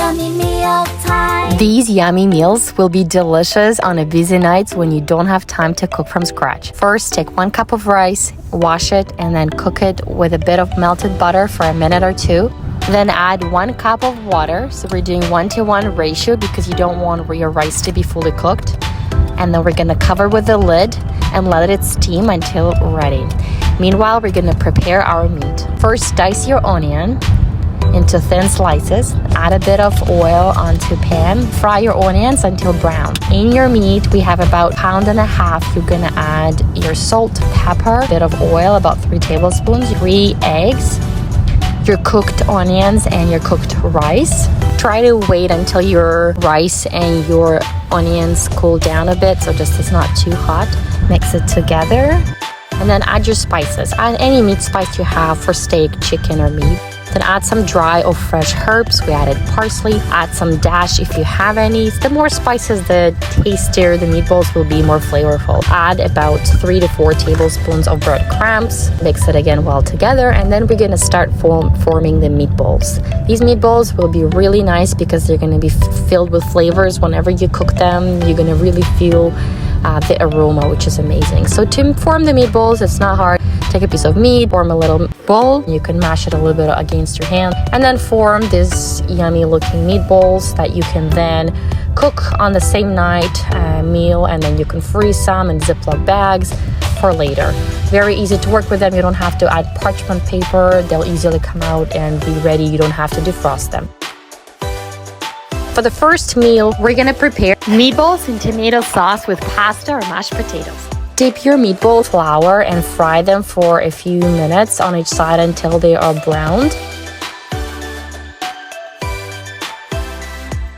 yummy meal time. These yummy meals will be delicious on a busy night when you don't have time to cook from scratch. First, take 1 cup of rice, wash it, and then cook it with a bit of melted butter for a minute or two. Then add 1 cup of water. So we're doing 1-to-1 ratio because you don't want your rice to be fully cooked. And then we're gonna cover with the lid and let it steam until ready. Meanwhile, we're gonna prepare our meat. First, dice your onion into thin slices. Add a bit of oil onto pan. Fry your onions until brown. In your meat, we have about 1.5 pounds. You're gonna add your salt, pepper, a bit of oil, about 3 tablespoons, 3 eggs, your cooked onions, and your cooked rice. Try to wait until your rice and your onions cool down a bit, so just it's not too hot. Mix it together, and then add your spices. Add any meat spice you have for steak, chicken, or meat. Then add some dry or fresh herbs. We added parsley. Add some dash if you have any. The more spices, the tastier the meatballs will be, more flavorful. Add about 3 to 4 tablespoons of breadcrumbs. Mix it again well together, and then we're gonna start forming the meatballs. These meatballs will be really nice because they're gonna be filled with flavors. Whenever you cook them, you're gonna really feel the aroma, which is amazing. So to form the meatballs, it's not hard. Take a piece of meat, form a little ball. You can mash it a little bit against your hand, and then form these yummy looking meatballs that you can then cook on the same night meal, and then you can freeze some in Ziploc bags for later. Very easy to work with them. You don't have to add parchment paper. They'll easily come out and be ready. You don't have to defrost them. For the first meal, we're gonna prepare meatballs in tomato sauce with pasta or mashed potatoes. Dip your meatball in flour and fry them for a few minutes on each side until they are browned.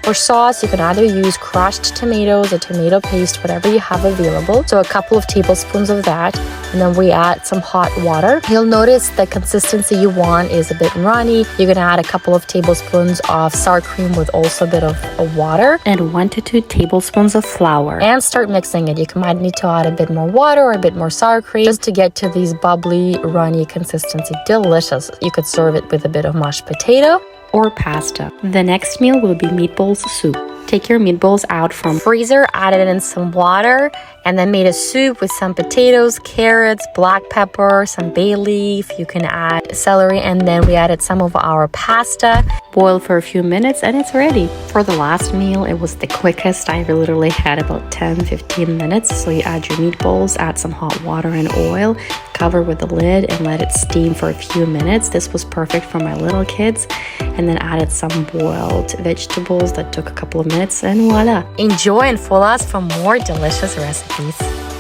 For sauce, you can either use crushed tomatoes or tomato paste, whatever you have available. So a couple of tablespoons of that, and then we add some hot water. You'll notice the consistency you want is a bit runny. You're gonna add a couple of tablespoons of sour cream with also a bit of water, and 1 to 2 tablespoons of flour, and start mixing it. You might need to add a bit more water or a bit more sour cream just to get to these bubbly, runny consistency. Delicious. You could serve it with a bit of mashed potato or pasta. The next meal will be meatballs soup. Take your meatballs out from freezer, add it in some water, and then made a soup with some potatoes, carrots, black pepper, some bay leaf. You can add celery, and then we added some of our pasta. Boil for a few minutes and it's ready. For the last meal, it was the quickest. I literally had about 10-15 minutes. So you add your meatballs, add some hot water and oil, cover with the lid and let it steam for a few minutes. This was perfect for my little kids. And then added some boiled vegetables that took a couple of minutes, and voila. Enjoy and follow us for more delicious recipes.